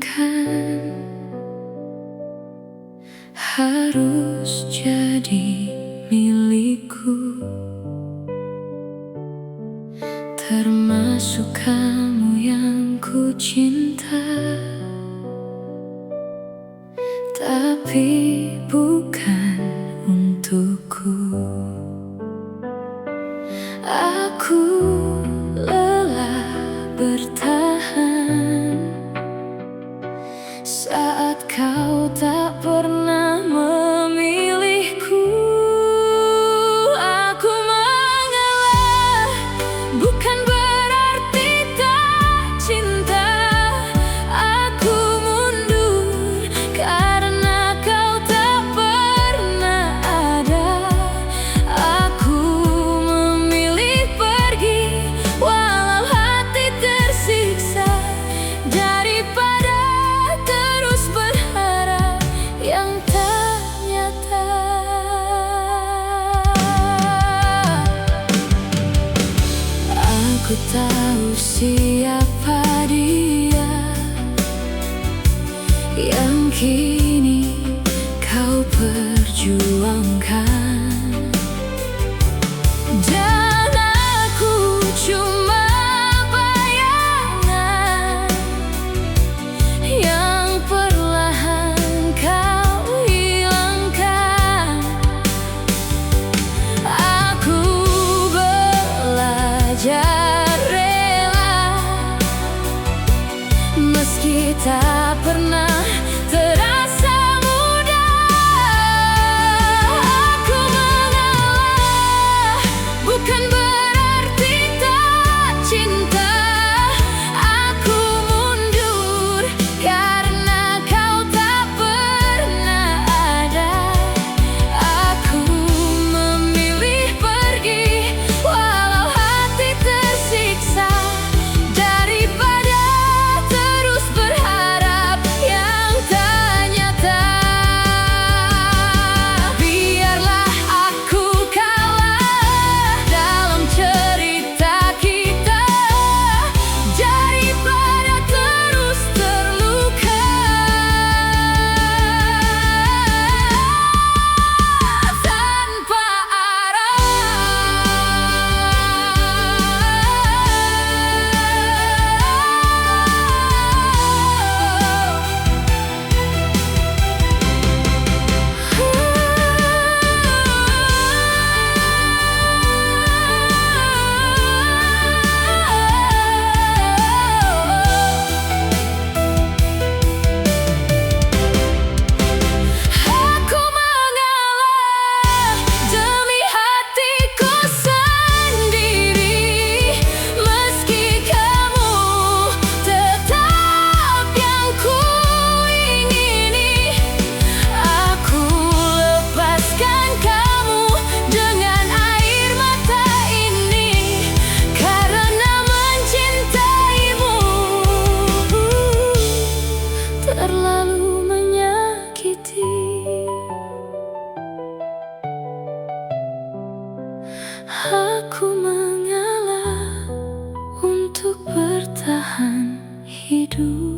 inginkan harus jadi milikku, termasuk kamu yang ku cinta. Tapi bukan untukku. Aku lelah bertahan saat kau tak pernah memilihku. Aku mengalah, bukan berarti tak cinta. Aku mundur karena kau tak pernah ada. Aku memilih pergi walau hati tersiksa, daripada terus berharap yang tak nyata. Aku tahu siapa dia yang kini kau perjuangkan, dan aku cuma bayangan yang perlahan kau hilangkan. Aku belajar rela meski tak pernah terasa mudah. Aku mengalah, bukan berarti tak cinta. Aku mundur karena kau tak pernah ada. Aku memilih pergi walau hati tersiksa, daripada terus berharap yang tak nyata. Biarlah aku kalah dalam cerita kita, daripada terus terluka tanpa aku mengalah demi hatiku sendiri, meski kamu tetap yang ku ingini. Aku lepaskan kamu dengan air mata ini, karena mencintaimu terlalu menyakiti. Aku mengalah untuk bertahan hidup.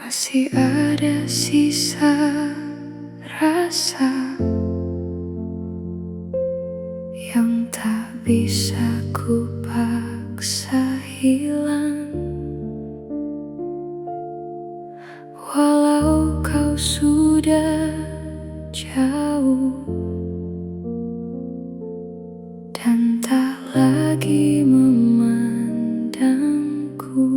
Masih ada sisa rasa yang tak bisa ku paksa hilang. Walau kau sudah jauh dan tak lagi memandangku,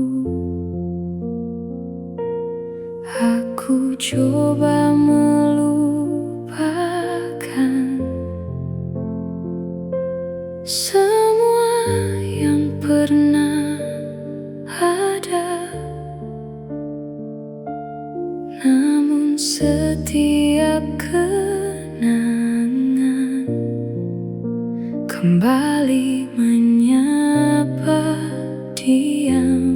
aku coba melupakan semua yang pernah ada. Namun setiap kenangan kembali menyapa diam-diam.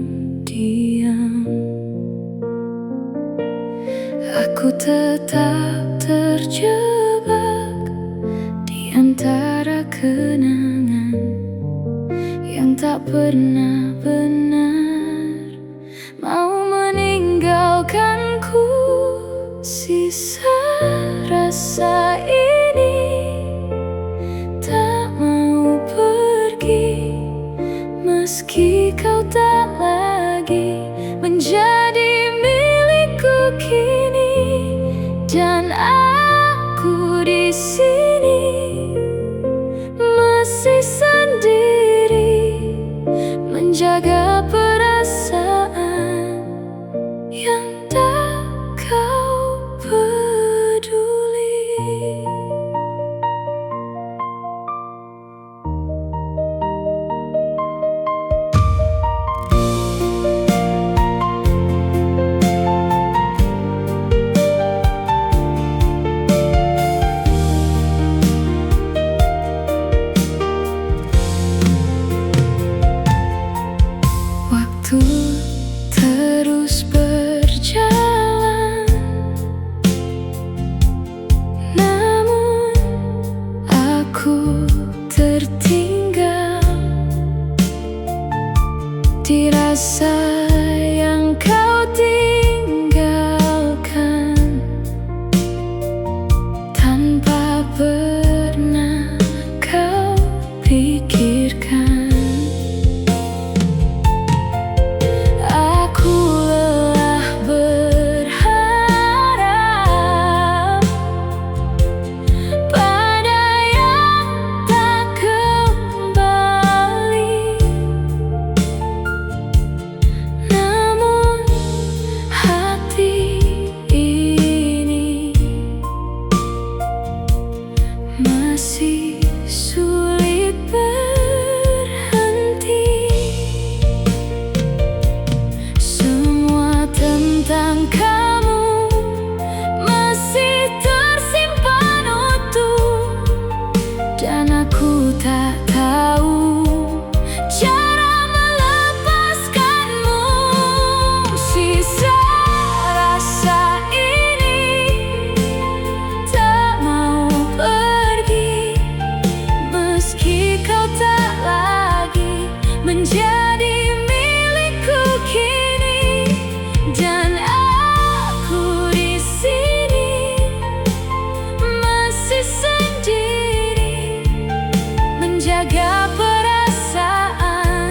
Aku tetap terjebak di antara kenangan yang tak pernah benar mau meninggalkanku. Sisa rasa ini tak mau pergi, meski kau tak lagi menjadi milikku kini. Dan aku di sini masih sendiri, menjaga perasaan yang tak kau peduli. Waktu terus berjalan, namun aku tertinggal di rasa yang kau tinggalkan, tanpa pernah kau pikirkan. Masih sulit berhenti, semua tentang kamu masih tersimpan utuh, dan aku tak tahu cara melepaskanmu. Sisa rasa ini tak mau pergi, meski kau tak lagi menjadi milikku kini. Dan aku di sini masih sendiri, menjaga perasaan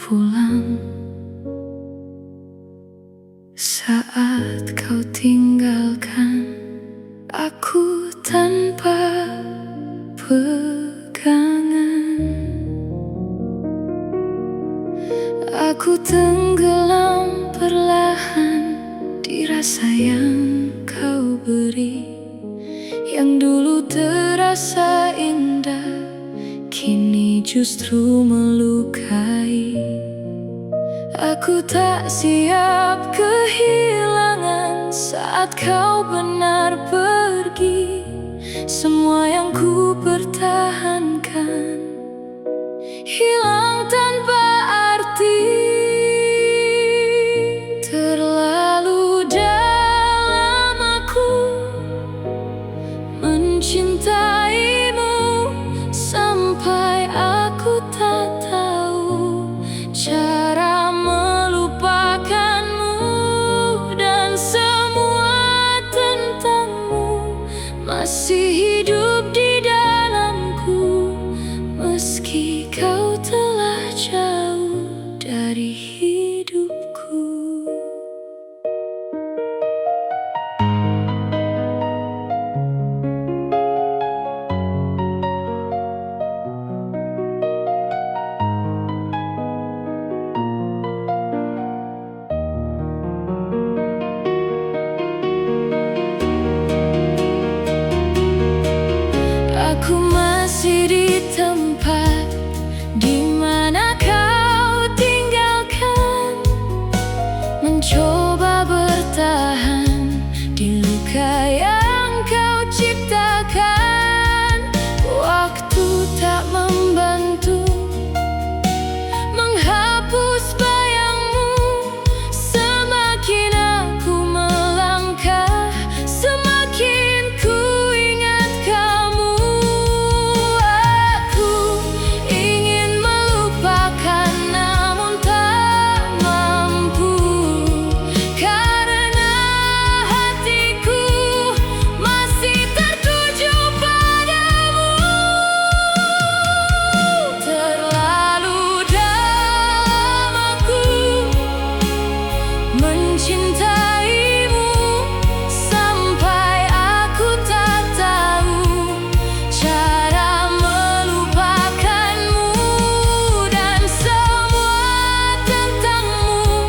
pulang. Saat kau tinggalkan aku tanpa pegangan, aku tenggelam perlahan di rasa yang kau beri. Yang dulu terasa indah, kini justru melukai. Aku tak siap kehilangan saat kau benar pergi. Semua yang ku pertahankan hilang tanpa arti. Terlalu dalam aku mencintaimu, sampai aku tak tahu cara melupakanmu. Dan semua tentangmu masih hidup di dalamku, meski kau telah jauh dari hidupku. Aku masih di tempat di mana kau tinggalkan, mencoba bertahan di luka yang kau ciptakan. Waktu tak membantu menghapus bayangmu. Semakin aku melangkah, semakin ku ingat kamu. Aku ingin melupakan namun tak mampu, karena hatiku masih tertuju padamu. Terlalu dalam aku mencintaimu, sampai aku tak tahu cara melupakanmu. Dan semua tentangmu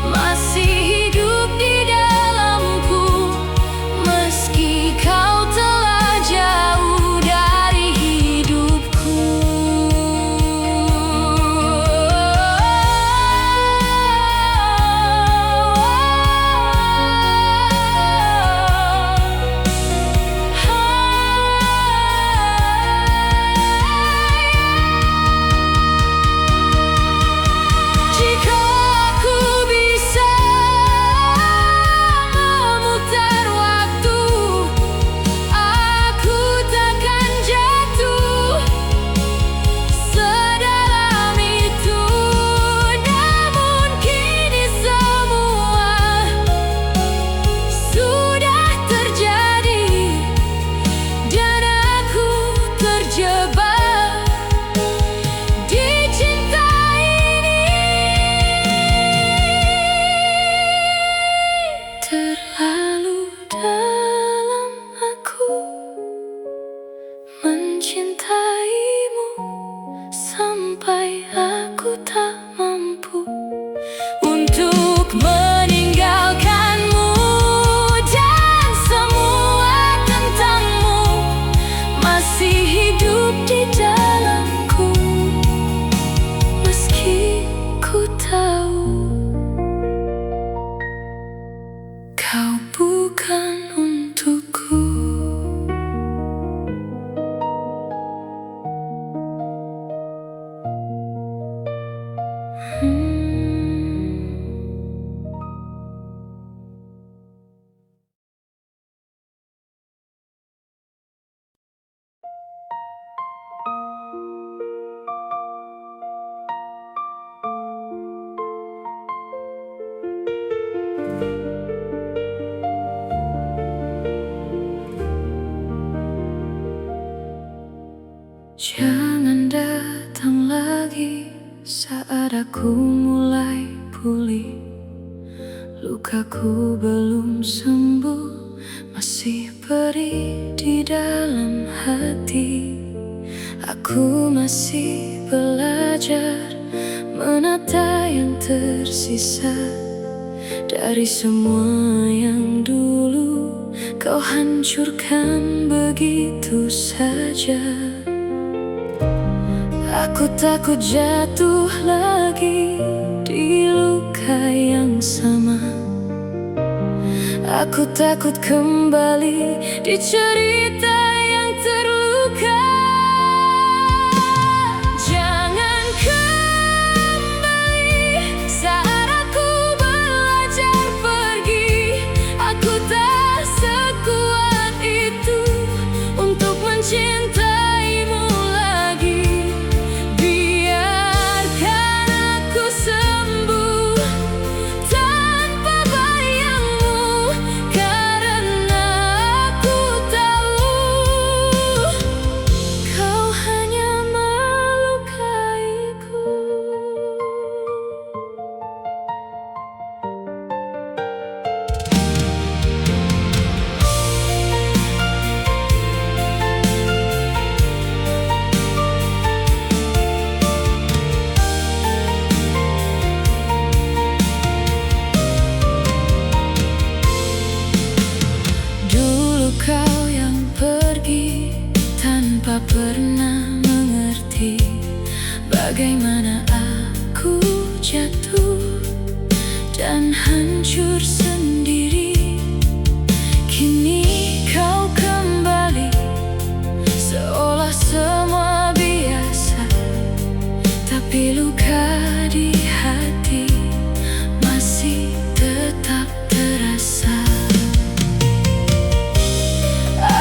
masih hidup di dalamku, meski kau telah jauh dari hidupku. Jika aku bisa memutar waktu, aku takkan jatuh sedalam itu. Namun kini semua sudah terjadi, dan aku terjebak di cinta ini. Terlalu dalam aku mencintaimu, sampai aku tak mampu untuk meninggalkanmu. Dan semua tentangmu masih hidup di dalamku, meski ku tahu kau bukan untukku. Hmm. aku mulai pulih. Lukaku belum sembuh, masih perih di dalam hati. Aku masih belajar menata yang tersisa dari semua yang dulu kau hancurkan begitu saja. Aku takut jatuh lagi di luka yang sama. Aku takut kembali di cerita yang terluka. Jangan kembali saat aku belajar pergi. Aku tak sekuat itu untuk mencintaimu lagi. Biarkan aku sembuh tanpa bayangmu, karena aku tahu kau hanya melukaiku. Dulu kau yang pergi tanpa pernah mengerti bagaimana aku jatuh dan hancur sendiri. Kini kau kembali seolah semua biasa, tapi luka di hati masih tetap terasa.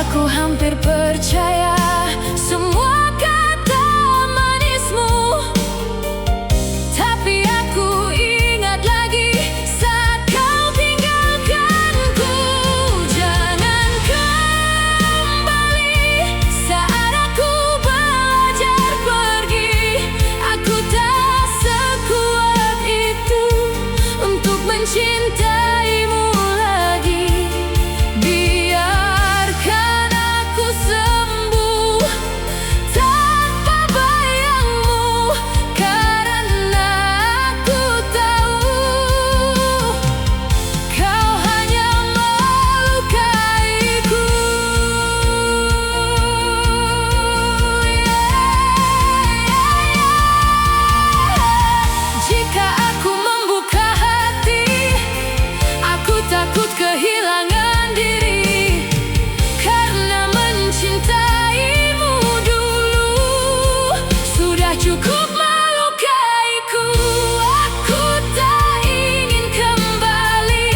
Aku hampir percaya semua kata manismu, tapi aku ingat lagi saat kau tinggalkanku. Jangan kembali saat aku belajar pergi. Aku tak sekuat itu untuk mencintaimu lagi. Biarkan aku sembuh tanpa bayangmu, karena aku tahu kau hanya melukaiku. Jika aku membuka hati, aku takut kehilangan diri, karena mencintaimu dulu sudah cukup melukaiku. Aku tak ingin kembali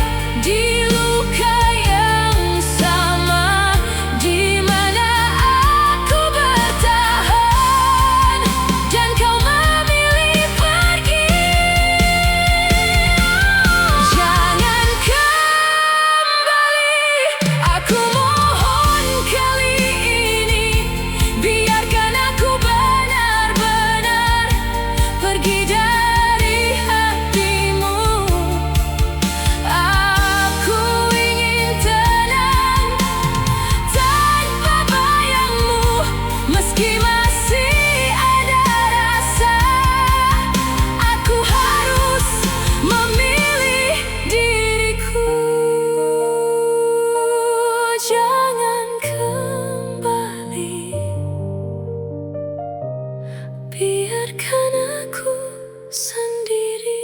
di luka yang sama, di mana aku bertahan dan kau memilih pergi. Jangan kembali, aku mohon kali ini. Biarkan aku benar-benar pergi dari hatimu. Aku ingin tenang tanpa bayangmu, meski masih ada rasa. Aku harus memilih diriku. Jangan kembali, biarkan aku sendiri.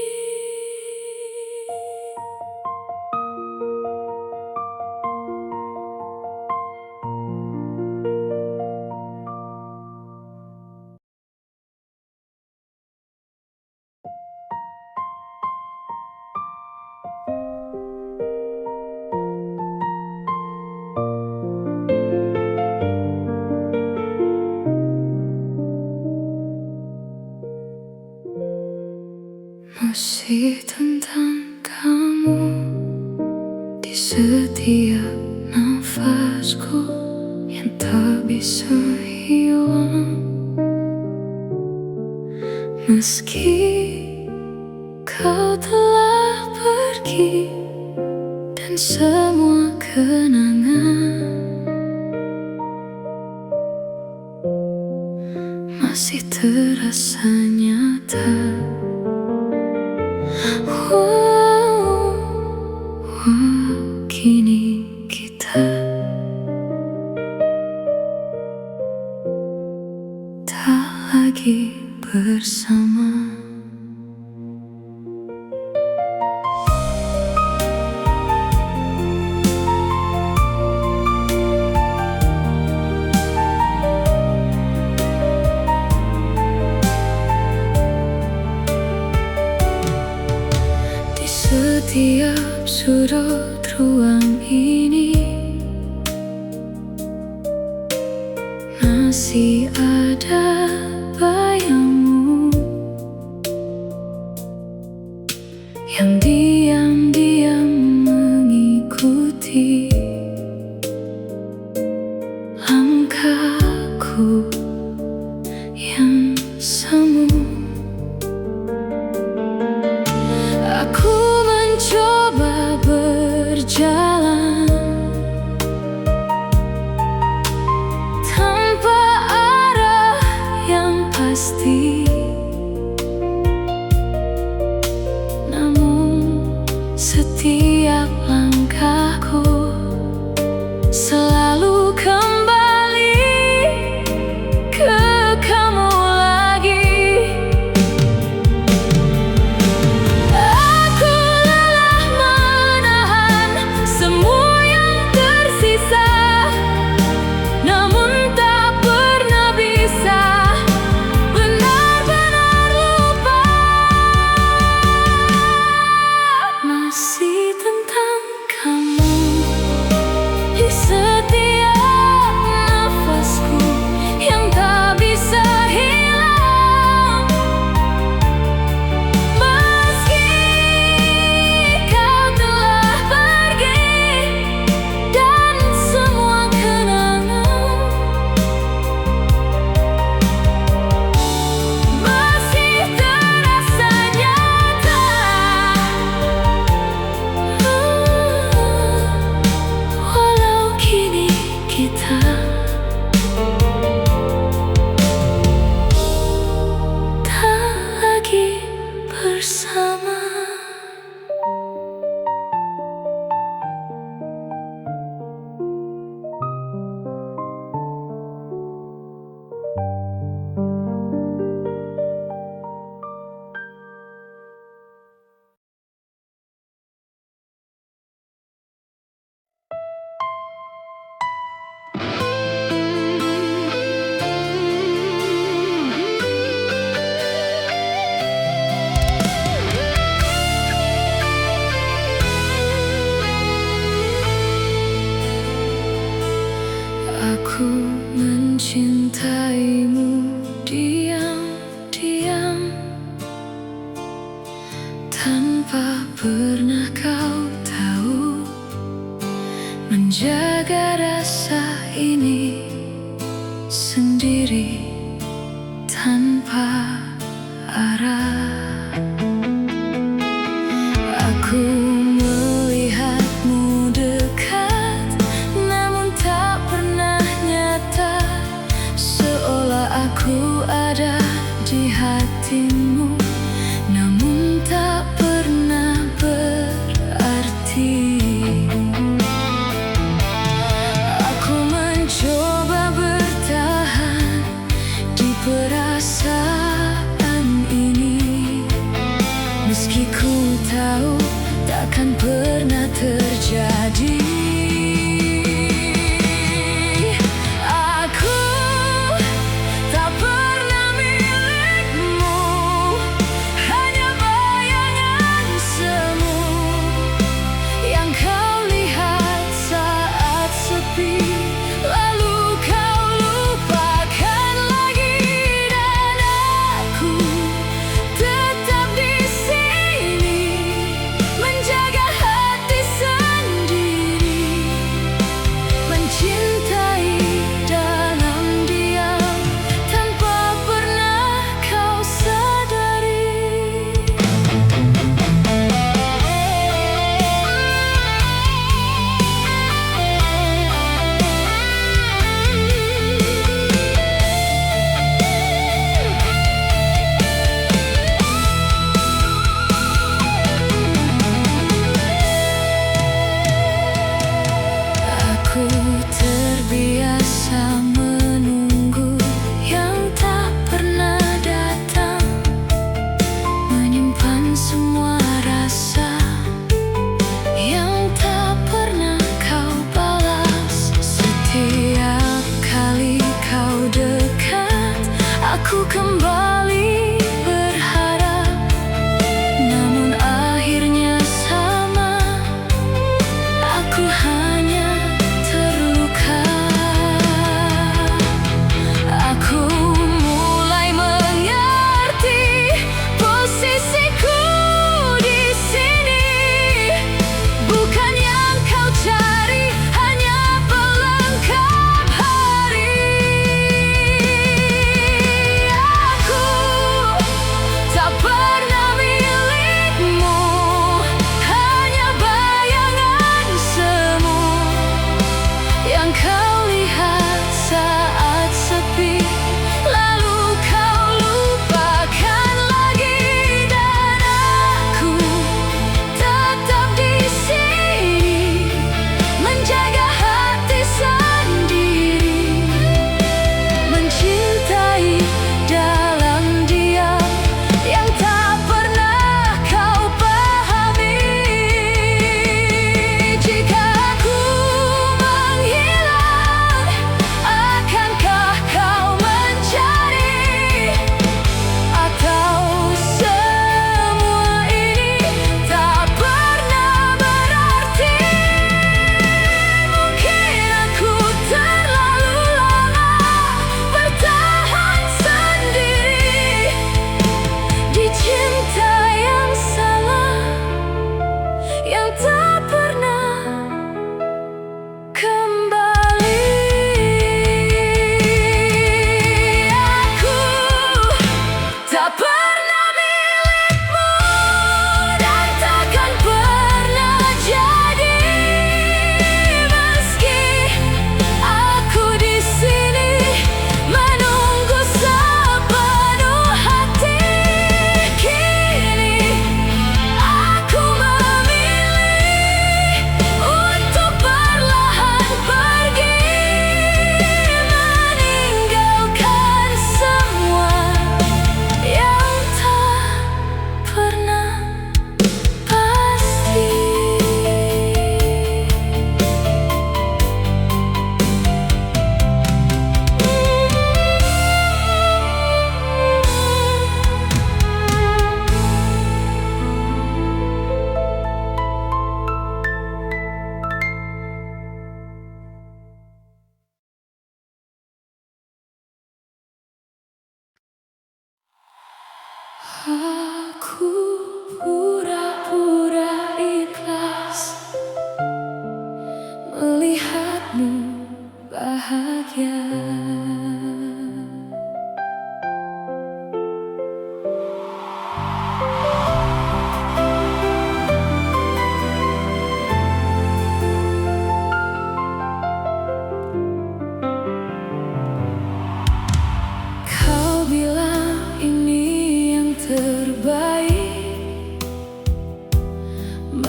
Masih tentang kamu di setiap nafasku yang tak bisa hilang. Meski kau telah pergi dan semua kenangan masih terasa nyata. Kini kita tak lagi bersama. Di setiap sudut ruang ini masih ada bayangmu yang diam-diam mengikuti langkahku yang semu. Aku mencoba berjalan tanpa arah yang pasti, namun setiap langkahku selalu kembali ke kamu lagi. Aku lelah menahan semua yang tersisa, namun tak pernah bisa benar-benar lupa. Masih tentang kamu di setiap nafasku yang tak bisa hilang. Meski kau telah pergi dan semua kenangan masih terasa nyata. Walau kini kita tak lagi bersama. Aku mencintaimu diam-diam tanpa pernah kau tahu. Menjaga rasa ini sendiri tanpa arah. Aku melihatmu dekat, namun tak pernah nyata, seolah aku ada di hatimu, namun tak pernah berarti. Aku mencoba bertahan di perasaan ini, meski ku tahu takkan pernah terjadi. Aku tak pernah milikmu, hanya bayangan semu yang kau lihat saat sepi, lalu kau lupakan lagi. Dan aku tetap di sini menjaga hati sendiri.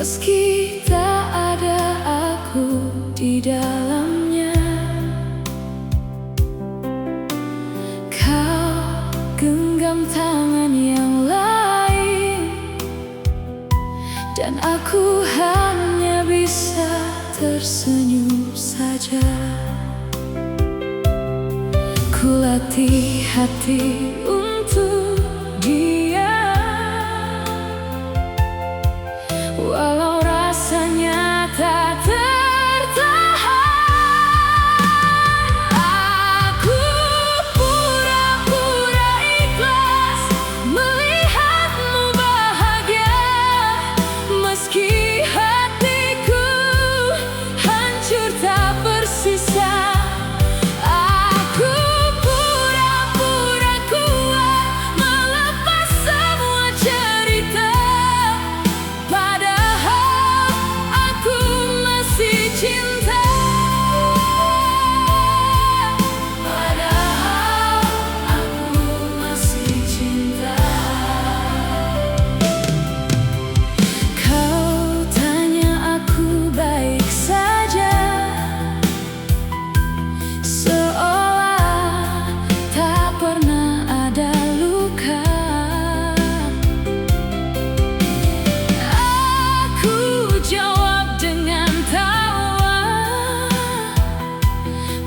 meski tak ada aku di dalamnya. Kau genggam tangan yang lain, dan aku hanya bisa tersenyum saja. Kulatih hati untuk dia, walau rasanya tak tertahan. Aku pura-pura ikhlas melihatmu bahagia, meski hatiku hancur tak bersisa.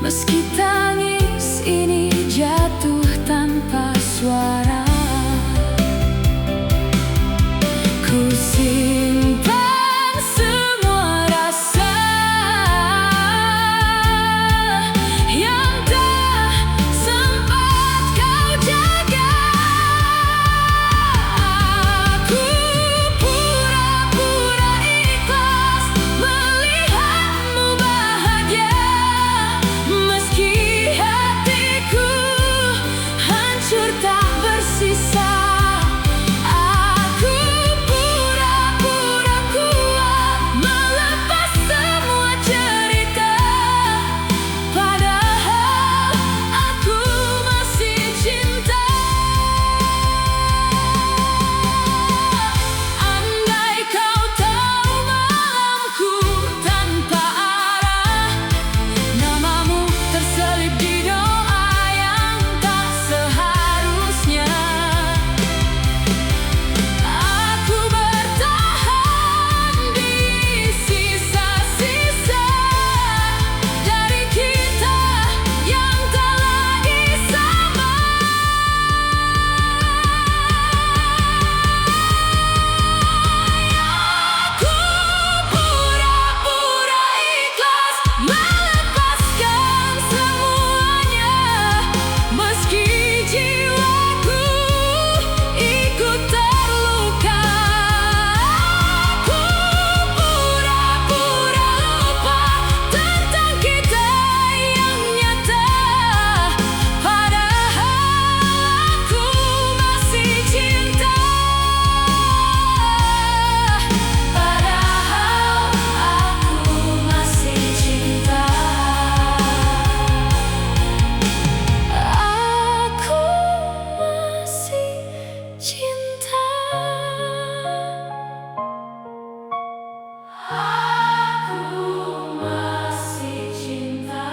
Meski tangis ini jatuh tanpa suara, ku simpan semua rasa yang tak sempat kau jaga. Aku pura-pura ikhlas melihatmu bahagia, meski hatiku hancur tak bersisa. Aku pura-pura kuat melepas semua cerita, padahal aku masih cinta. Andai kau tahu malamku tanpa arah, namamu terselip di doa yang tak seharusnya. Aku bertahan di sisa-sisa dari kita yang tak lagi sama. Aku pura-pura ikhlas melepaskan semuanya, meski jiwaku ikut terluka. Aku pura-pura lupa tentang kita yang nyata, padahal aku masih cinta. Padahal aku masih cinta. Aku masih cinta. Aku masih cinta.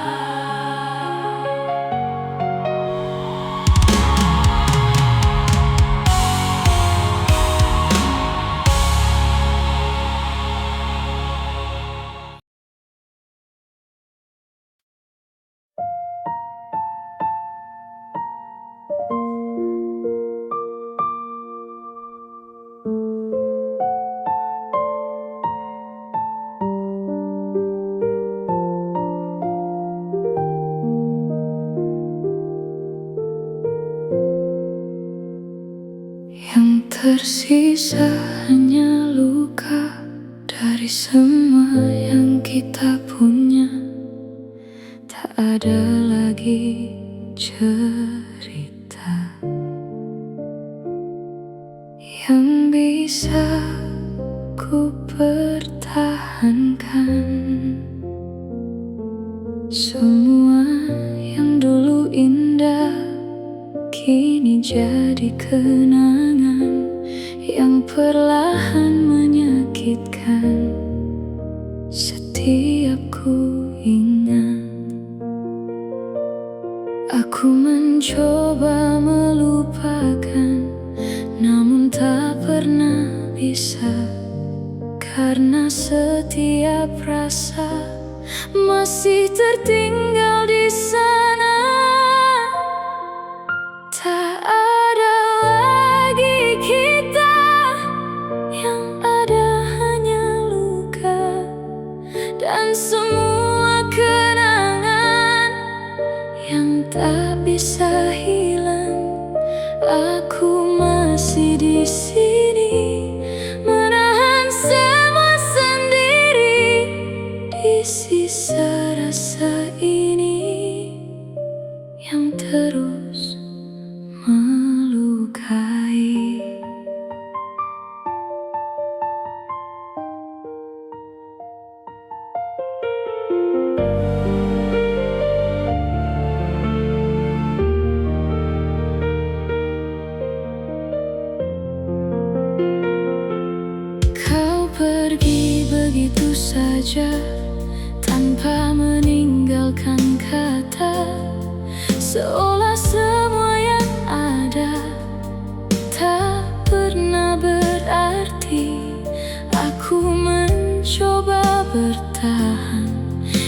Yang tersisa hanya luka dari semua yang kita punya. Tak ada lagi cerita yang bisa ku pertahankan. Semua yang dulu indah kini jadi kenangan yang perlahan menyakitkan. karena setiap rasa masih tertinggal di sana. Tak ada lagi kita, yang ada hanya luka dan semua kenangan yang tak bisa hilang. Aku masih di sini, menahan semua sendiri. Di sisa rasa ini yang terus melukai. Kau pergi begitu saja tanpa meninggalkan kata, seolah semua yang ada tak pernah berarti. Aku mencoba bertahan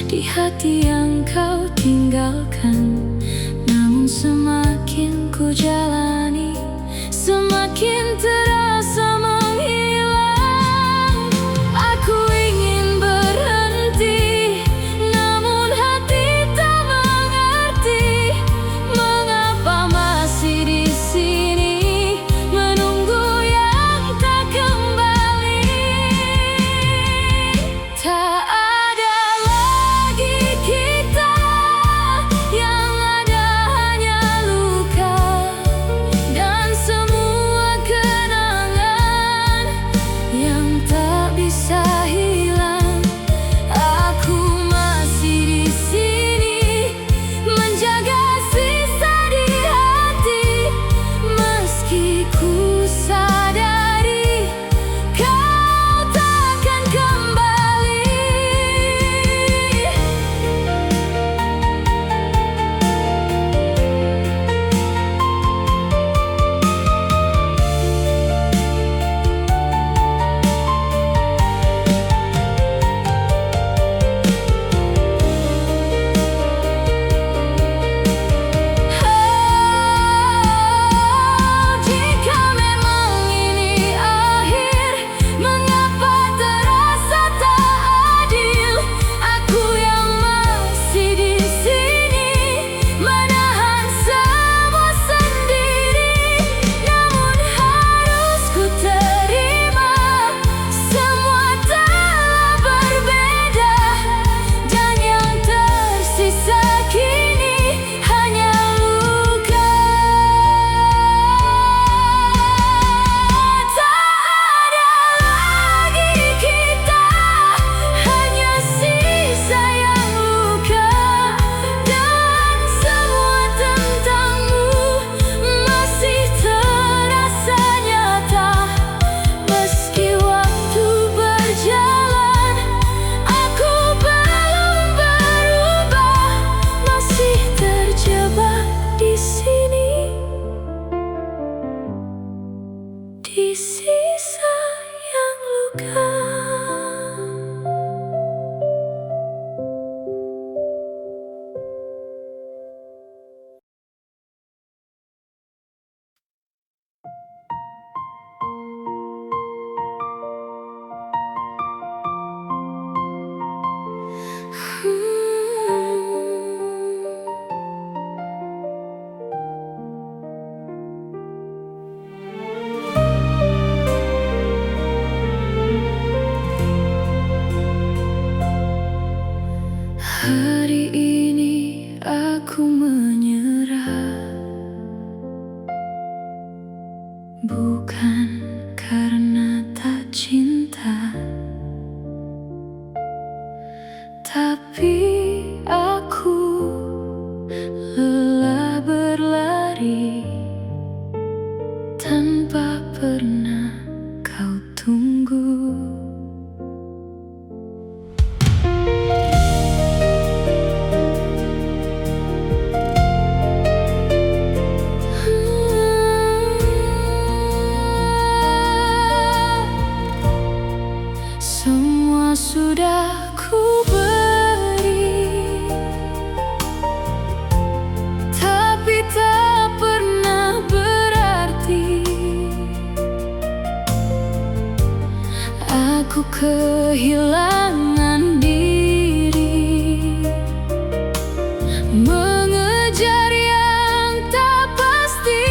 di hati yang kau tinggalkan, namun semakin ku jalani, semakin terasa menghilang. Aku ingin berhenti, namun hati tak mengerti. Mengapa masih di sini, menunggu yang tak kembali. Tak ada lagi kita, yang ada hanya luka dan semua kenangan yang tak bisa hilang. Aku masih di sini, menjaga sisa di hati, meski ku sadari kau takkan kembali. Jika memang ini akhir, mengapa terasa tak adil? Aku yang masih di sini, menahan semua sendiri. Namun harus ku terima, semua telah berbeda, dan yang tersisa kini hanya luka. Tak ada lagi kita, hanya sisa yang luka, dan semua tentangmu masih terasa nyata. Meski waktu berjalan, aku belum berubah, masih terjebak di sini, di sisa yang luka. Hari ini aku menyerah, bukan karena tak cinta, tapi semua sudah ku beri, tapi tak pernah berarti aku kehilangan diri, mengejar yang tak pasti.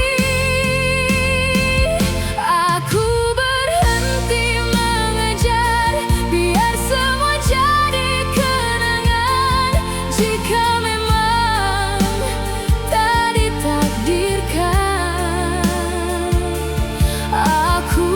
Aku berhenti mengejar, biar semua jadi kenangan. Jika memang tak ditakdirkan, aku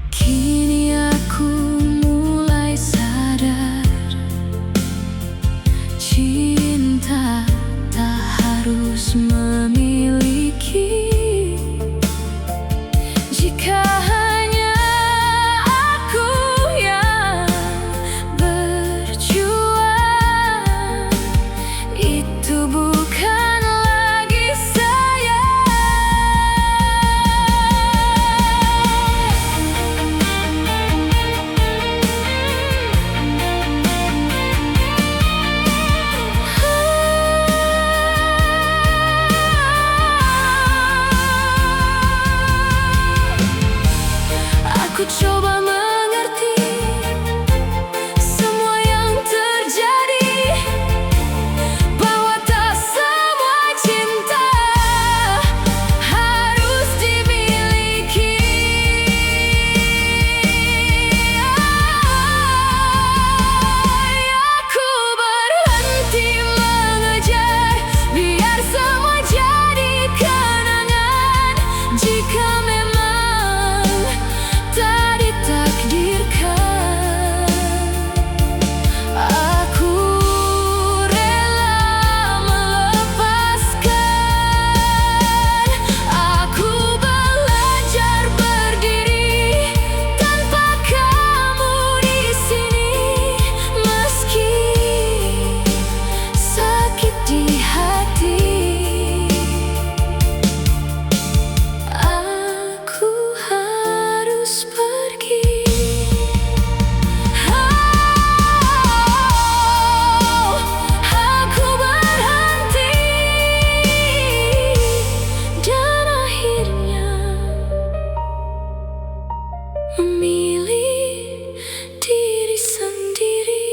kini aku mulai sadar, cinta tak harus memiliki. Jika hanya aku yang berjuang, itu bukan lagi sayang. Aku coba mengerti semua yang terjadi, bahwa tak semua cinta harus dimiliki. Aku berhenti mengejar, biar semua jadi kenangan. Jika memang tak ditakdirkan, aku rela melepaskan. Aku belajar berdiri tanpa kamu di sini, meski sakit di hati. Aku harus pergi. Aku berhenti dan akhirnya memilih diri sendiri.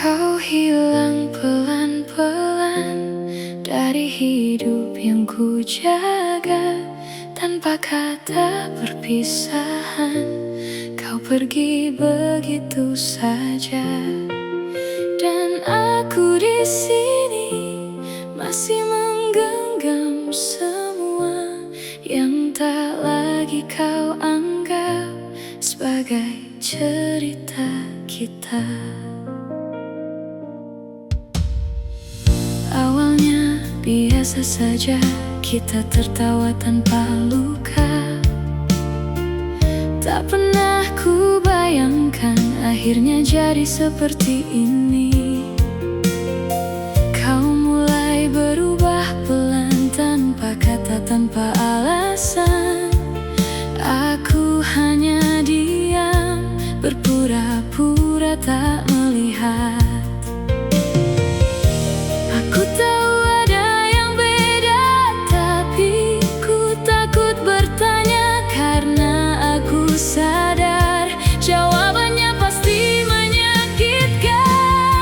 Kau hilang pelan-pelan dari hidup yang ku jaga. Tanpa kata perpisahan, kau pergi begitu saja. Dan aku di sini masih menggenggam semua yang tak lagi kau anggap sebagai cerita kita. Awalnya biasa saja, kita tertawa tanpa luka. Tak pernah ku bayangkan akhirnya jadi seperti ini. Kau mulai berubah pelan, tanpa kata, tanpa alasan. Aku hanya diam, berpura-pura tak melihat. Aku tahu ada yang beda, tapi ku takut bertanya, karena aku sadar jawabannya pasti menyakitkan.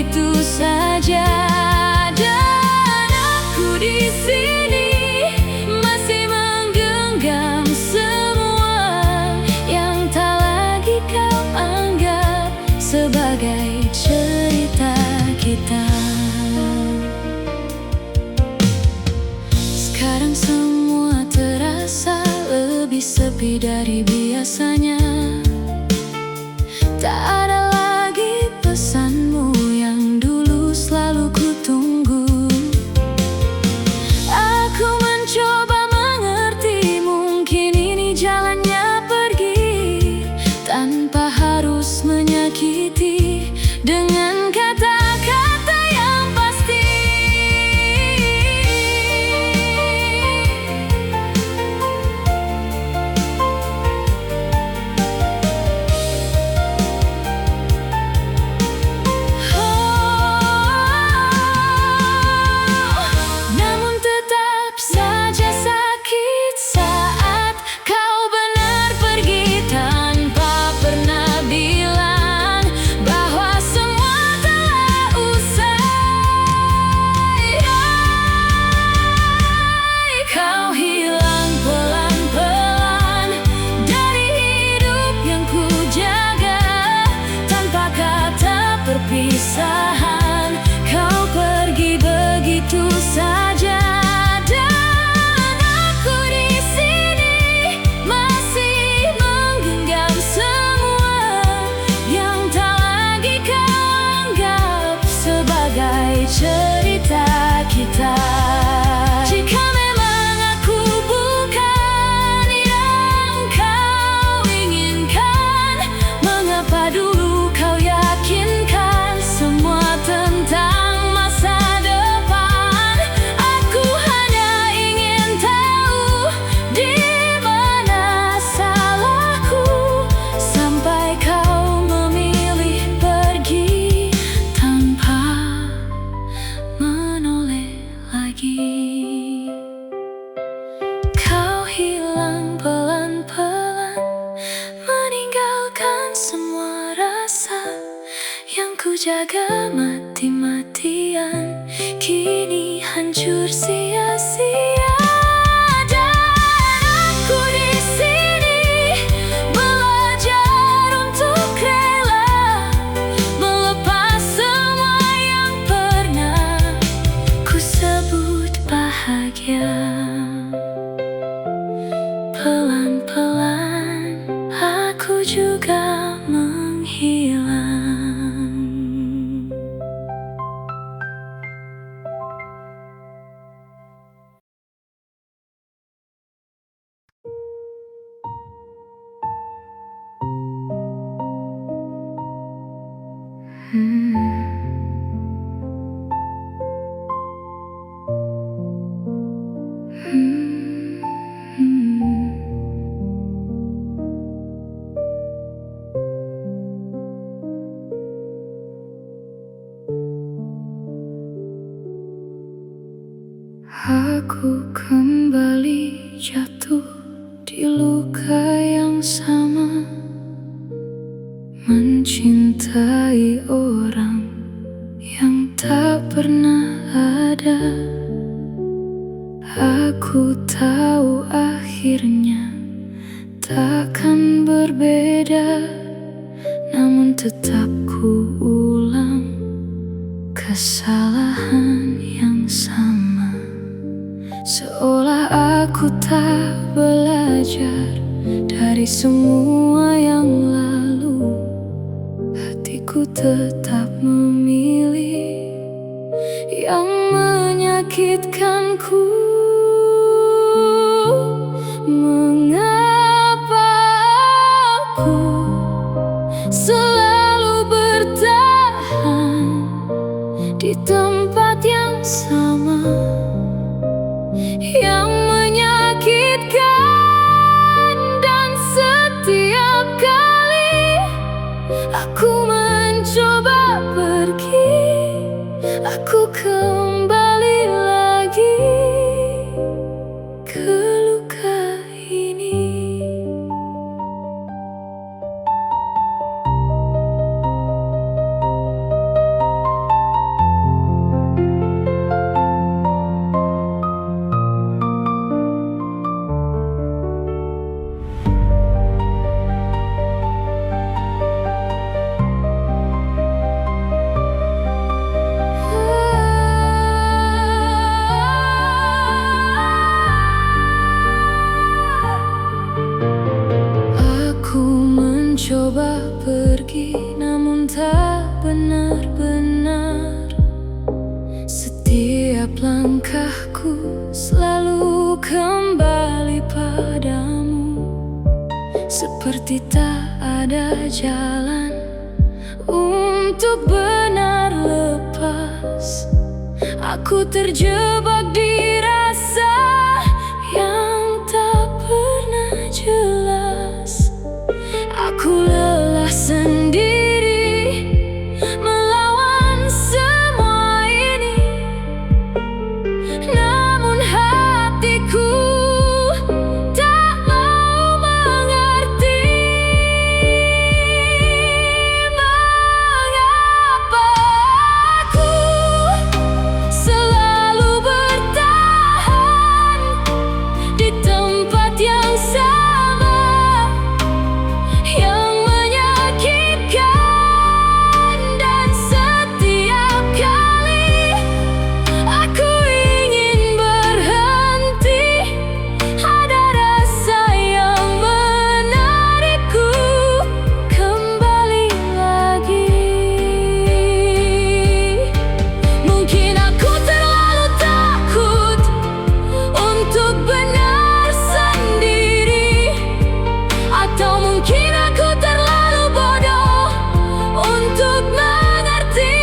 begitu saja. Dan aku di sini masih menggenggam semua yang tak lagi kau anggap sebagai cerita kita. Sekarang semua terasa lebih sepi dari biasanya. Tak ada lagi pesanmu yang dulu selalu kutunggu. Aku mencoba mengerti, mungkin ini jalannya pergi tanpa harus menyakiti dengan kata-kata yang pasti. Namun tetap saja sakit saat kau benar pergi tanpa pernah bilang bahwa semua telah usai. Kau hilang pelan-pelan dari hidup yang ku jaga tanpa kata perpisahan. Kau pergi begitu saja. Dan aku di sini masih menggenggam semua yang tak lagi kau anggap sebagai cerita kita. Jika memang aku bukan yang kau inginkan, mengapa dulu kau yakinkan semua tentang masa depan? Aku hanya ingin tahu di mana salahku sampai kau memilih pergi tanpa menoleh lagi. Kau hilang pelan-pelan, meninggalkan semua rasa yang ku jaga mati-matian, kini hancur sia-sia. Dan aku di sini belajar untuk rela melepas semua yang pernah ku sebut bahagia. Pelan-pelan aku juga menghilang. Aku kembali jatuh di luka yang sama, mencintai orang yang tak pernah ada. Aku tahu akhirnya takkan berbeda, namun tetap ku ulang kesalahan yang sama. Seolah aku tak belajar dari semua yang lalu, hatiku tetap memilih yang menyakitkanku. Mengapa aku selalu bertahan di tempat yang sama, yang menyakitkan? Dan setiap kali aku mencoba pergi, aku kembali lagi ke luka ini. Setiap langkahku selalu kembali padamu, seperti tak ada jalan untuk benar lepas. Aku terjebak di rasa yang tak pernah jelas. Aku lelah sendiri melawan semua ini, namun hatiku tak mau mengerti. Mengapa aku selalu bertahan di tempat yang sama, yang menyakitkan, dan setiap kali aku ingin berhenti, ada rasa yang menarikku kembali lagi. Mungkin aku terlalu takut untuk benar sendiri, atau mungkin aku terlalu bodoh untuk mengerti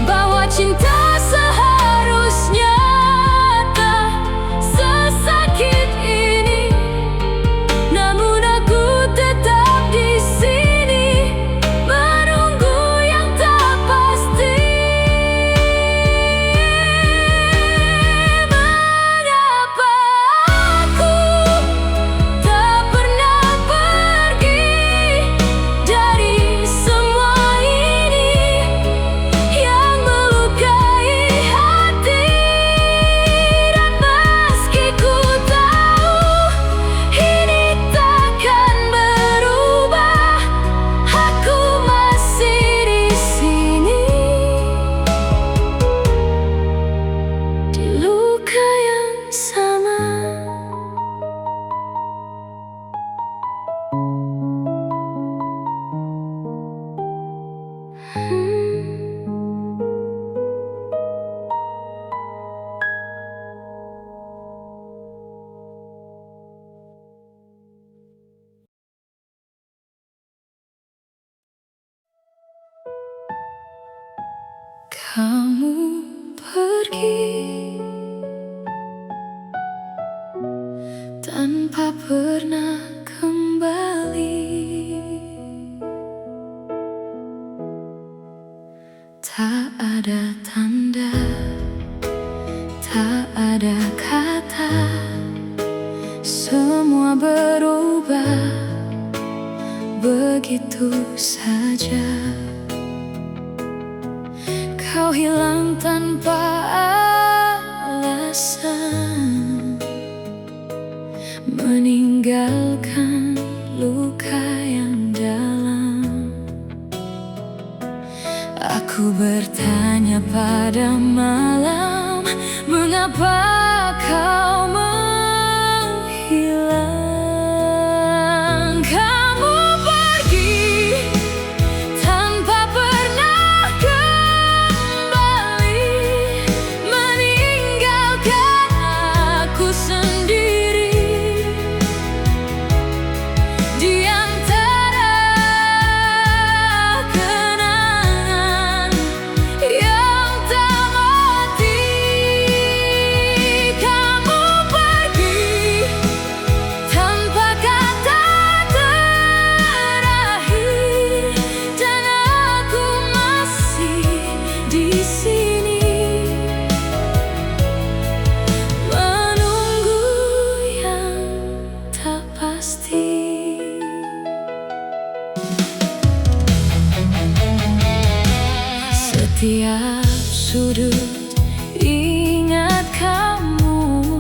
bahwa cinta seharusnya tak sesakit ini. Namun aku tetap di sini menunggu yang tak pasti. Mengapa aku tak pernah pergi dari semua ini yang melukai hati? Dan meski ku tahu ini takkan berubah, aku masih di sini, di luka yang sama. Kamu pergi tanpa pernah kembali. Tak ada tanda, tak ada kata, semua berubah begitu saja. Kau hilang tanpa alasan, meninggalkan luka yang dalam. Aku bertanya pada malam, mengapa kau menghilang? Kamu pergi tanpa pernah kembali, meninggalkan aku sendiri di antara kenangan yang tak mati. Kamu pergi tanpa kata terakhir, dan aku masih di sini menunggu yang tak pasti. Setiap sudut ingat kamu,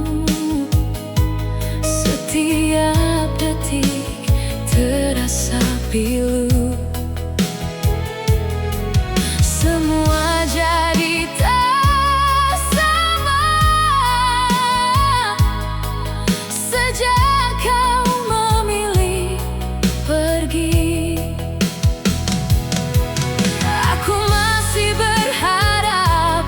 setiap detik terasa pilu. Semua jadi tak sama sejak kau memilih pergi. Aku masih berharap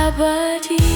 abadi.